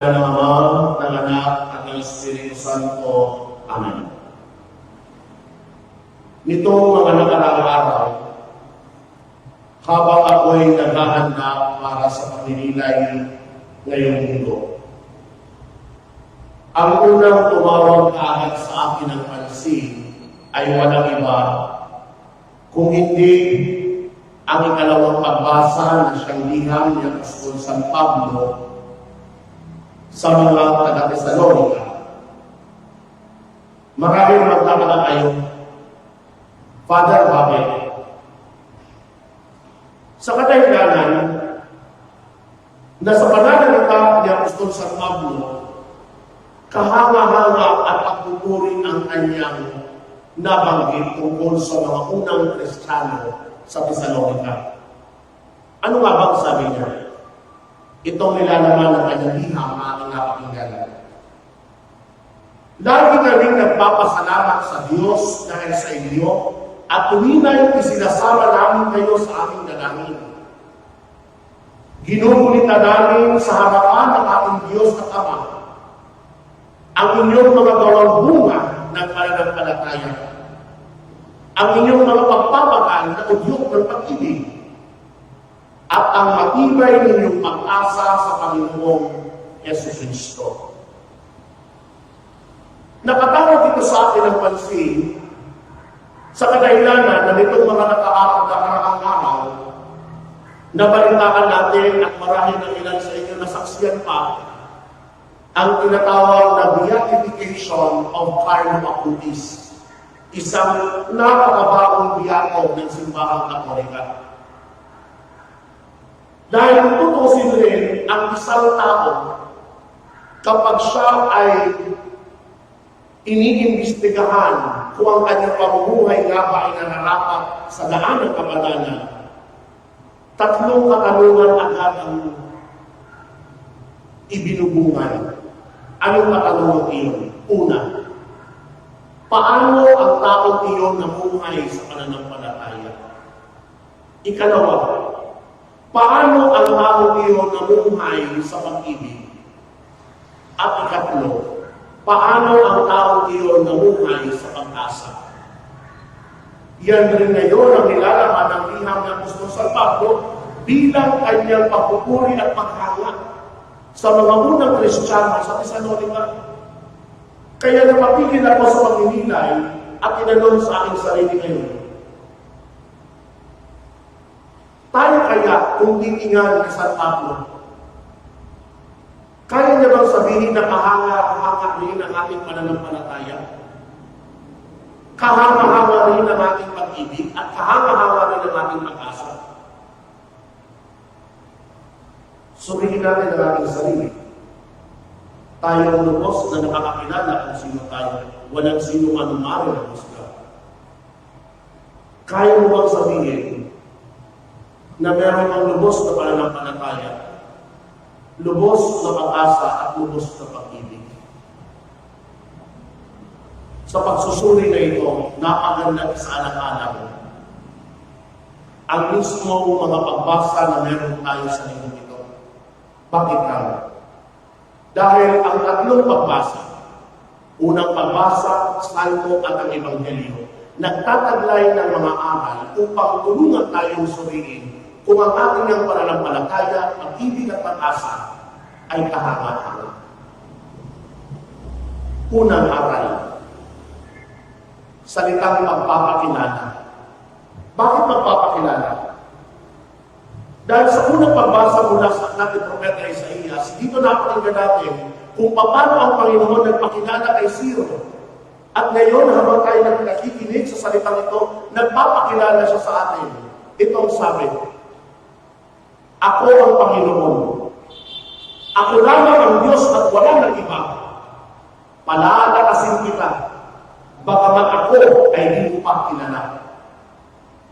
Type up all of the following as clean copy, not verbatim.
ng Ama, ng Anak, at ng Espiritu Santo. Amen. Nitong mga nakaraang araw, habang ako'y naghahanda para sa pagninilay ngayong linggo, ang unang tumawag kaagad sa akin ng pansin ay walang iba kung hindi ang ikalawang pagbasa na siyang liham ni Apostol San Pablo sa mga taga-Tesalonica. Maraming magtataka kayo, Father, bakit? Sa kadahilanan na sa pananalita ni Apostol San Pablo, kahanga-hanga at pagpupuri ang kanyang nabanggit tungkol sa mga unang Kristiyano sa Tesalonica. Ano nga bang sabi niya? Itong nilalaman ng kanyang liham na ating napakinggan. Lagi kaming nagpapasalamat sa Diyos dahil sa inyo at tuwina'y isinasama namin kayo sa aming dalangin. Ginugunita namin sa harapan ng ating Diyos at Ama ang inyong mga gawang bunga ng pananampalataya, ang inyong mga pagpapagal na udyok ng pag-ibig, at ang matibay ninyong pag-asa sa Panginoong Jesucristo. Nakatawag ito sa akin ng pansin sa kadahilanan na nitong mga nakaraang araw, nabalitaan natin at marahil ng ilan sa inyo nasaksiyan pa ang tinatawag na beatification of Carlo Acutis, isang napakabagong biyako ng simbahang Katolika. Dahil tutusin rin ang isang tao kapag siya ay iniimbestigahan kung ang kanyang pamumuhay nga ba ay nararapat sa daan ng kapalaran, tatlong katanungan agad ang ibinubungan. Anong katanungan iyon? Una, paano ang taong iyon namuhay sa pananampalataya? Ikalawa, paano ang taong iyon namuhay sa pag-ibig? At ikatlo, paano ang taong iyon namuhay sa pag-asa? Yan rin ngayon ang nilalaman ng liham ng Apostol San Pablo bilang kanyang pagpupuri at paghanga sa mga unang Kristiyano sa Tesalonica. Kaya napapigil ako sa pagninilay at tinanong sa aking sarili ngayon, tayo kaya kung titingan ni San Pablo, kaya niya bang sabihin na kahanga-hanga rin ang ating pananampalataya? Kahanga-hanga rin ang ating pag-ibig at kahanga-hanga rin ang ating pag-asa? Surihin natin ang ating sarili. Tayo ang lubos na nakakakilala kung sino tayo. Walang sino manumari na husga. Kaya mo bang sabihin na meron ang lubos na pananampalataya, lubos na pag-asa at lubos na pag-ibig? Sa pagsusuri na ito, napaganda sa alang-alang ang mismong mga pagbasa na meron tayo sa lingkod ito. Bakit kami? Dahil ang tatlong pagbasa, unang pagbasa, Salmo at ang Ebanghelyo, nagtataglay ng mga aral upang tulungan tayong suriin kung ang ating ang pananampalataya, pag-ibig at pag-asa ay kahanga-hanga. Unang aral, salitang magpapakilala. Bakit magpapakilala? Dahil sa unang pagbasa mula sa aklat ni Propeta Isaías, dito napakinggan natin kung paano ang Panginoon nagpakilala kay Ciro. At ngayon, habang tayo nakikinig sa salitang ito, nagpapakilala siya sa atin. Itong sabi, ako ang Panginoon. Ako lamang ang Diyos at wala nang iba. Palalakasin kita, bagamat ako ay di mo pa kilala.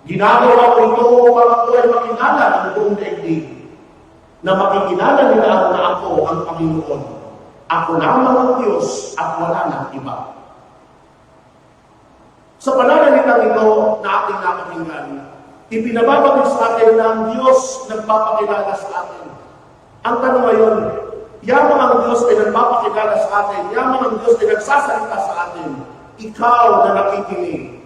Ginagawa ko ito upang ako ay makilala ng buong daigdig, na makikilala nila na ako ang Panginoon. Ako lamang ang Diyos at wala nang iba. Sa pananalitang ito na ating napakinggan, ipinababagay sa atin na ang Diyos nagpapakilala sa atin. Ang tanong ngayon, Yamang ang Diyos ay nagpapakilala sa atin. Yamang ang Diyos ay nagsasalita sa atin. Ikaw na nakikinig,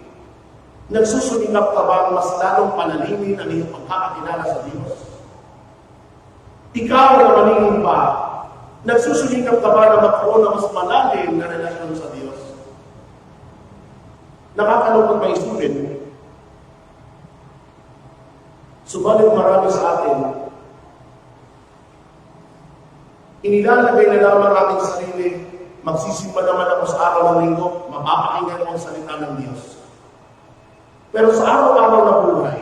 nagsusumikap ka ba mas lalong panalimin ang iyong pagkakakilala sa Diyos? Ikaw na maningin pa, nagsusumikap ka ba na magkaroon ng mas malalim na relasyon sa Diyos? Nakakalungkot ba isipin? Subalit marami sa atin, inilalagay na lamang ating sarili, magsisimba naman ako sa araw ng linggo, mapapakinggan ko ang salita ng Diyos. Pero sa araw-araw na buhay,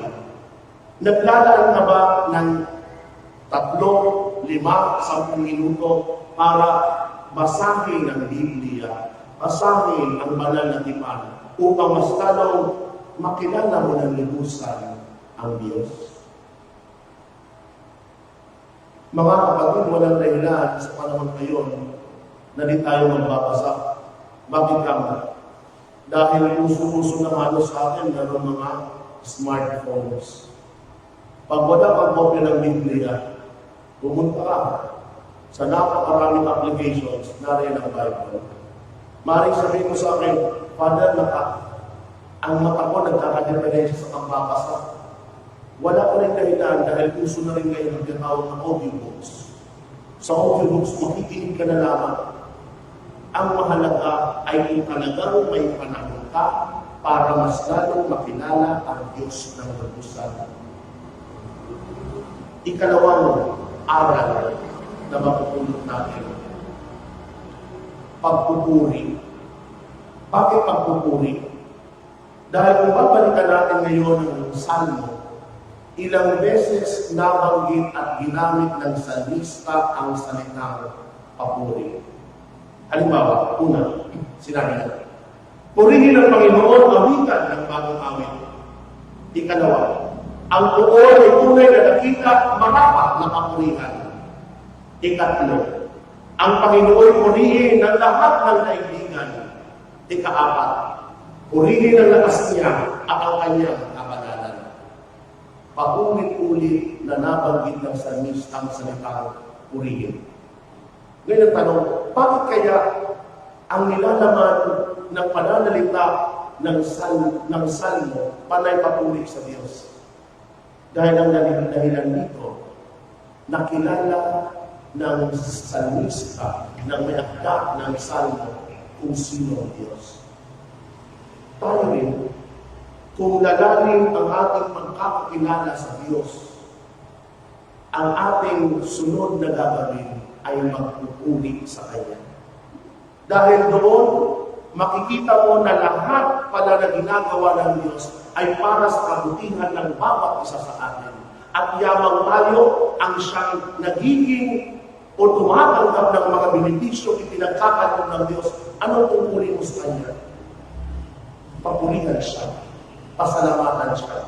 naglalaan ka ba ng 3, 5, 10 minuto para basahin ang Biblia, basahin ang banal na tipan, upang mas lalong makilala mo ng libusan ang Diyos? Mga kapatid, walang dahilan sa panahon ngayon na di tayo magbabasa. Bakit kami? Dahil uso-uso na halos sa atin meron mga smartphones. Pag wala kang kopya ng Biblia, pumunta ka sa napakaraming applications na rin ang Bible. Maring sabihin mo sa akin, Father, ang mata ko nagkakadepenensya sa pagbabasa. Wala ka rin dahilan dahil uso na rin ngayon ang tinawag ng audiobooks. Sa audiobooks, makikinig ka na lamang. Ang mahalaga ay kung talagang may panahon ka para mas lalong makilala ang Diyos ng lubusan. Ikalawang aral na mapupulot natin. Pagpupuri. Bakit pagpupuri? Dahil kung babalikan natin ngayon ang Salmo, ilang beses nabanggit at ginamit ng salmista ang salitang papuri. Halimbawa, una, sinabi na, purihin ang Panginoon, awitan ng bagong awit. Ikalawa, ang tuon ay tunay na nakita, marapat na papurihan. Ikatlo, ang Panginoon purihin ng lahat ng kaibigan. Ikaapat, purihin ang lakas niya at ang kanyang kabanalan. Paulit-ulit na nabanggit ng salmista ang salitang purihin. Ngayon ang tanong, bakit kaya ang nilalaman ng pananalita ng salmo panay papuri sa Diyos? Dahil ang dahilan dito, nakilala ng salmista, ng may akda ng salmo, kung sino ang Diyos. Tayo rin, kung lalalim ang ating pagkakakilala sa Diyos, ang ating sunod na gagawin ay magpupuri sa Kanya. Dahil doon, makikita mo na lahat pala na ginagawa ng Diyos ay para sa kabutihan ng bawat isa sa atin. At yamang tayo ang siyang nagiging o tumatanggap ng mga benepisyo ipinagkakalob ng Diyos. Anong pupuri mo sa Kanya? Papurihan siya. Pasalamatan siya.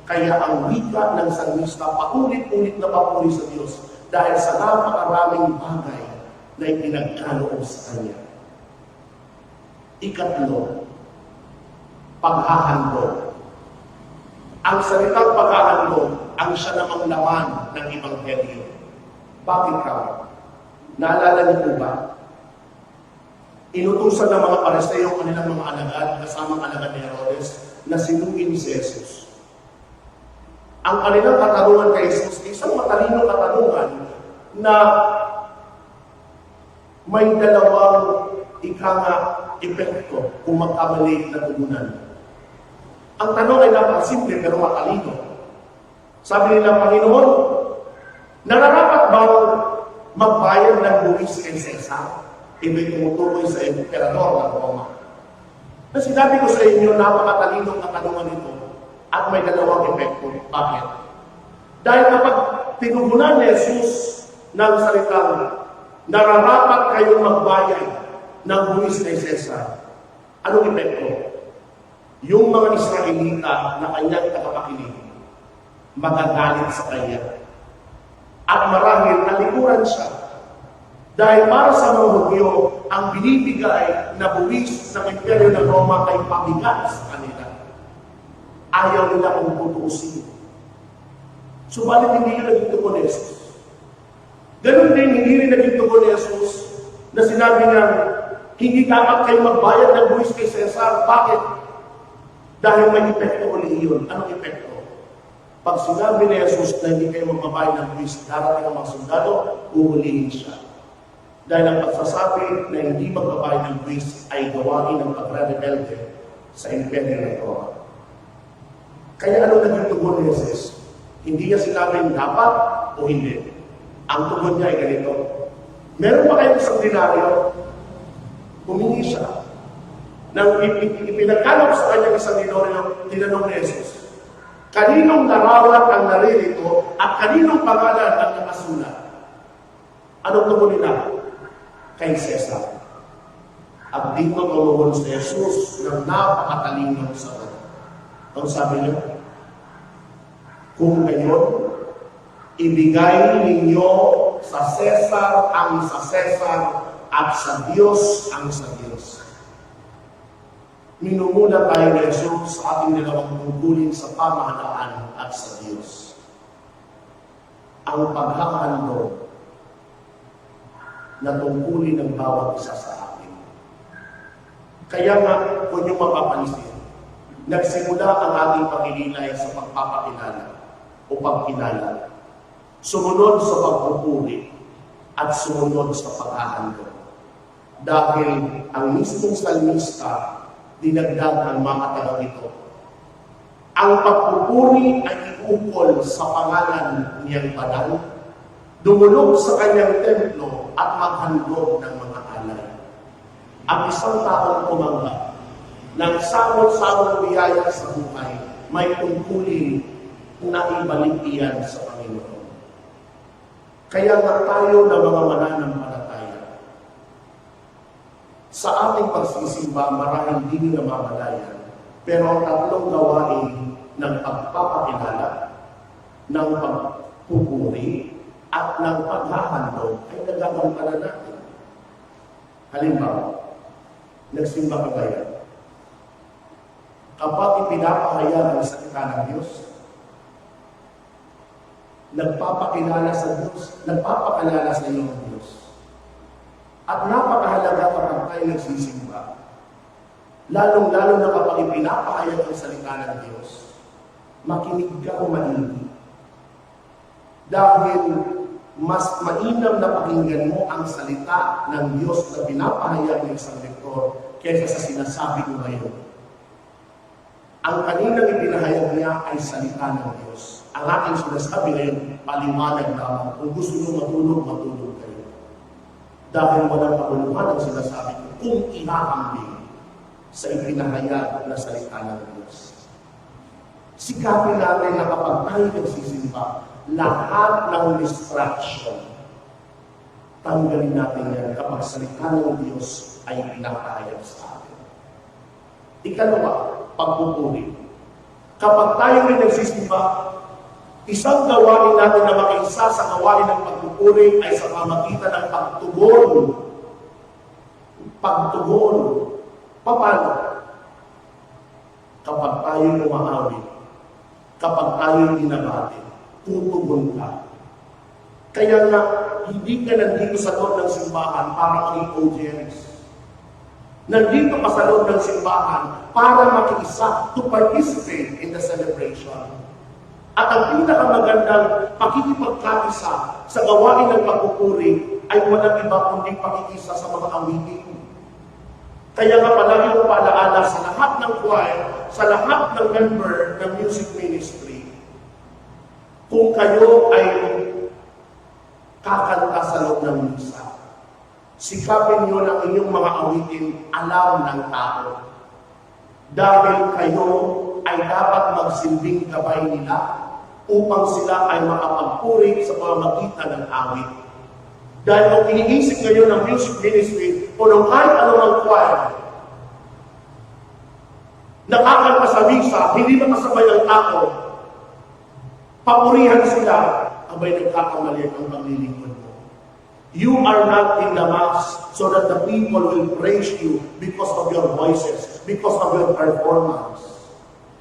Kaya ang wika ng salmista, paulit-ulit na papuri sa Diyos dahil sa napakaraming bagay na ipinagkaloob sa Kanya. Ikatlo, paghahandog. Ang salitang paghahandog ang siya namang laman ng Ebanghelyo. Bakit ka? Naalala niyo po ba? Inutusan ng mga Pariseo ang kanilang mga alagad, kasamang alagad ni Herodes, na sinuin si Jesus. Ang kanilang katanungan kay Jesus, isang matalinong katanungan na may dalawang epekto kung magkamali na tugunan. Ang tanong ay napakasimple pero matalino. Sabi nila, Panginoon, nararapat ba magbayad ng buwis kay Cesar? Ibig tumutukoy sa emperador ng Roma. Na sinabi ko sa inyo, napakatalinong katanungan ito at may dalawang epekto. Bakit? Dahil kapag tinugunan ni Jesus ng salitang, nararapat kayong magbayad ng buwis kay Cesar, anong epekto? Yung mga Israelita na kanyang tagapakinig, magagalit sa kanya. At marahil nalikuran siya. Dahil para sa mga Hudyo, ang binibigay na buwis ng Imperyo ng Roma ay pabigat sa kanila. Ayaw nila kung tutuusin. Subalit hindi nila naging tukunis. Ganun din, hindi rin naging tugon ni Jesus na sinabi niya, hindi dapat kayo magbayad ng buwis kay Cesar. Bakit? Dahil may epekto uli yun. Anong epekto? Pag sinabi ni Jesus na hindi kayo magbabayad ng buwis, darating ang mga sundalo, uhulihin siya. Dahil ang pagsasabi na hindi magbabayad ng buwis ay gawain ng pagre-rebelde sa imperyo ng Roma. Kaya ano naging tugon ni Jesus? Hindi niya sinabing dapat o hindi. Ang tugon niya ay ganito. Meron pa kayong isang denaryo? Humingi siya. Nang ipinagkalap sa kanya isang denaryo, tinanong ni Jesus, kaninong narawat ang naririto at kaninong pangalan ang nakasulat? Anong tugon nila? Kay Cesar. At dito tumugon si Jesus ng napakatalinong sagot. Ang sabi niya, kung gayon, ibigay ninyo sa Cesar ang sa Cesar at sa Diyos ang sa Diyos. Minumuna tayo ni Jesus sa ating dalawang tungkulin sa pamahalaan at sa Diyos. Ang pagkakahandog na tungkulin ng bawat isa sa atin. Kaya nga, kung yung mapapansin, nagsimula ang ating pagkililay sa pagpapakilala o pagkilala. Sumunod sa pagpupuri at sumunod sa paghahandog. Dahil ang mismong salmista, dinagdag ang mga tagang ito. Ang pagpupuri ay iukol sa pangalan niyang banal, dumulog sa kanyang templo at maghandog ng mga alay. Ang isang taong tumanggap ng samot-samot biyaya sa buhay, may tungkulin na ibalik iyan sa Panginoon. Kaya nga tayo na mga mananampalataya, sa ating pagsisimba, marahil hindi na mamalayan, pero ang tatlong gawain ng pagpapakilala, ng pagpupuri, at ng paghahandog ay nagagampanan natin. Halimbawa, nagsimba ka kaya. Kapag ipinapahayag ang salita ng Diyos, nagpapakilala sa Diyos, nagpapakilala sa iyo ng Diyos. At napakahalaga kapag tayo nagsisimba, lalong-lalo na kapag ipinapahayag ang salita ng Diyos, makinig ka o maigi. Dahil mas mainam na pakinggan mo ang salita ng Diyos na pinapahayag ng isang lektor kaysa sa sinasabi ko ngayon. Ang kaninang ipinahayag niya ay salita ng Diyos. Ang aking sinasabi ngayon, paliwanag lamang. Kung gusto nyo matulog, matulog kayo. Dahil walang pakuluhan ang sinasabi ko kung inakambing sa ipinahayag na salita ng Diyos. Sikapin natin na kapag tayo nagsisimba, lahat ng distraction, tanggalin natin yan kapag salita ng Diyos ay pinapahayag sa atin. Ikalawa, pagpupuri. Kapag tayo rin nagsisimba, isang gawain natin na makiisa sa gawain ng pagpupuri ay sa pamagitan ng pagtugon. Pagtugon. Paano? Kapag tayo umaawit, kapag tayo dinabati, tutugon ka. Kaya nga, hindi ka nandito sa loob ng simbahan para maging audience. Nandito ka sa loob ng simbahan para makiisa to participate in the celebration. At ang pinakamagandang pakikipagkakisa sa gawain ng pagpupuri ay walang iba kundi pakikisa sa mga awitin. Kaya nga palagi yung paalaala sa lahat ng choir, sa lahat ng member ng music ministry, kung kayo ay kakanta sa loob ng misa, sikapin nyo ng inyong mga awitin alam ng tao. Dahil kayo ay dapat magsilbing gabay nila upang sila ay makapagpuri sa pamamagitan ng awit. Dahil kung iniisip ngayon ng music ministry o ng kahit anumang choir, nakakanta sa misa, hindi na kasabay ang tao, papurihan sila, abay nagkakamali ang paglilingkod mo. You are not in the mass so that the people will praise you because of your voices, because of your performance.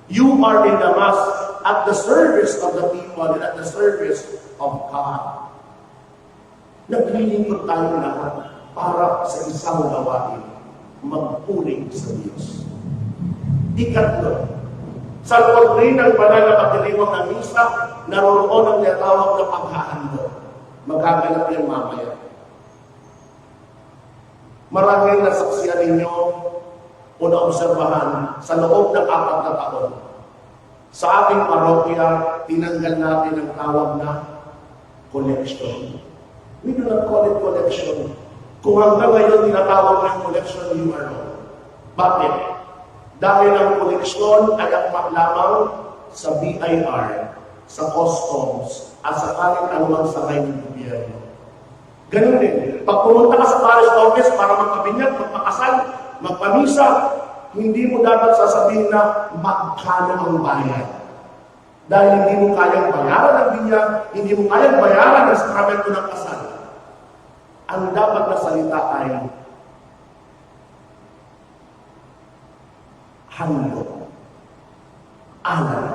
You are in the mass at the service of the people and at the service of God. Naglilingkod tayo lahat para sa isang gawain, magpuri sa Diyos. Ikatlo, sa loob rin ng banal na pagdiriwang ng misa, naroroon ang tinatawag na paghahandog. Magaganap yan mamaya. Maraming nasaksiyan ninyo o naobserbahan sa loob ng 4 na taon. Sa ating parokya, tinanggal natin ang tawag na collection. We do not call it collection. Kung hanggang ngayon tinatawag ng collection, you are wrong. Bakit? Dahil ang collection ay ang lamang sa BIR, sa customs, at sa kahit anumang sakay ng gobyerno. Ganun din. Pag pumunta ka sa parish office para magkabinyag, magpakasal, magpamisa, hindi mo dapat sasabihin na magkano ang bayad. Dahil hindi mo kayang bayaran ng binyag, hindi mo kayang bayaran ng sakramento ng kasal. Ang dapat na salita ay handog, alay.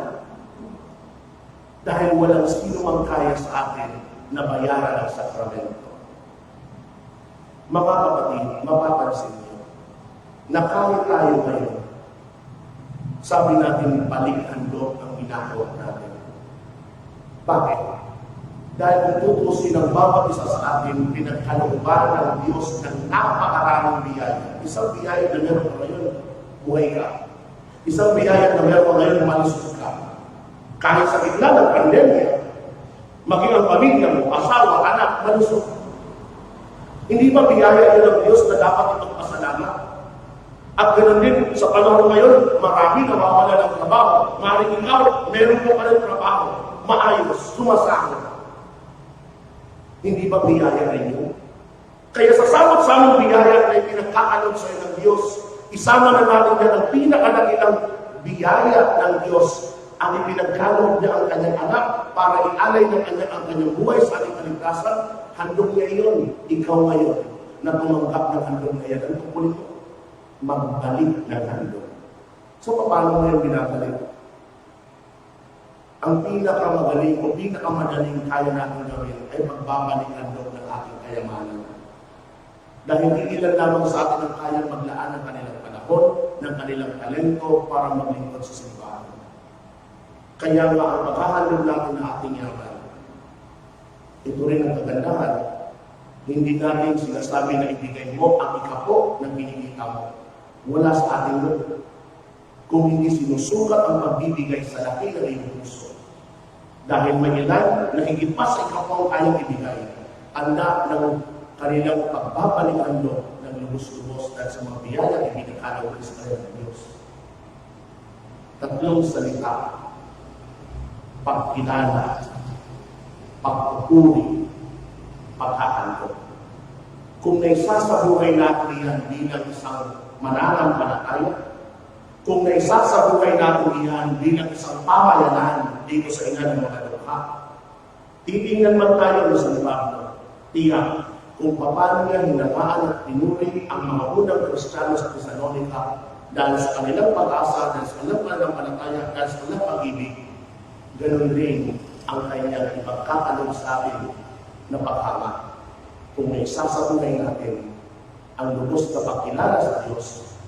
Dahil walang sino mang kaya sa atin na bayaran ang sakramento. Mga kapatid, mapapansin niyo, na kahit tayo ngayon, sabi natin balik handog ang ginagawa natin. Bakit? Dahil kung tutusin ang bawat isa sa atin, pinagkalooban ng Diyos ng napakaraming biyaya. Isang biyaya na meron ka ngayon, buhay ka. Isang biyaya na meron ka ngayon, malusog ka. Kahit sa gitna ng pandemya, maging ang pamilya mo, asawa, anak, malusog. Hindi ba biyaya yun ng Diyos na dapat itong pasalamat? At ganoon din, sa panahon ngayon, marami nawawala ng trabaho. Maaaring ikaw, meron mo ka ng trabaho, maayos, sumasahod. Hindi ba biyaya rin yun? Kaya sa samot-samong biyaya na pinagkakalog sa iyo ng Diyos, isama na natin yan ang pinakalakilang biyaya ng Diyos, ang ipinagkalog niya ang kanyang anak para ialay ng ang kanyang buhay sa ating kaligtasan. Handog niya iyon, ikaw ngayon, na tumanggap ng handog na yan. Ang tungkulin mo, magbalik ng handog. So, paano mo yung binabalik? Ang pinakamagaling o pinakamadaling kaya natin gawin ay magbabalik handog ng ating kayamanan. Dahil hindi lang lamang sa atin ang kayang maglaan ng kanilang panahon, ng kanilang talento para maglingkod sa simbahan. Kaya nga ang paghahandog natin ng ating yaman, ito rin ang kagandahan. Hindi natin sinasabi na ibigay mo ang ikapo na pinikita mo. Wala sa ating loob. Kung hindi sinusukat ang pagbibigay sa laki ng iyong puso. Dahil may ilan na higit pa sa ikapo ang kayang ibigay, anda ng kanilang pagbabalikan loob ng lubos-lubos dahil sa mga biyaya na ibinakalaw sa kanilang ng Diyos. Tatlong salita: pagkilala, pagpupuri, paghahandog. Kung naisa sa buhay natin yan bilang isang mananampalataya, kung naisa sa buhay natin yan bilang isang pamayanan dito sa ina ng mga dukha, titingnan man tayo ng salibabdo, tiyak kung paano niya hinamaan at pinuri ang mga unang Kristiyano sa Thessalonica dahil sa kanilang pag-asa, dahil sa kanilang pananampalataya, dahil sa kanilang pag-ibig. Ganon rin ang kanyang ipagkakalog sa atin na paghanga. Kung may sasabuhay natin ang lubos na pagkilala sa Diyos,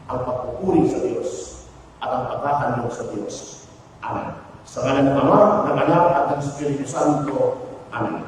ang pagpupuri sa Diyos, at ang pagkakahandog sa Diyos. Amen. Sa ngalan ng Ama, ng Anak, at ng Espiritu Santo. Amen.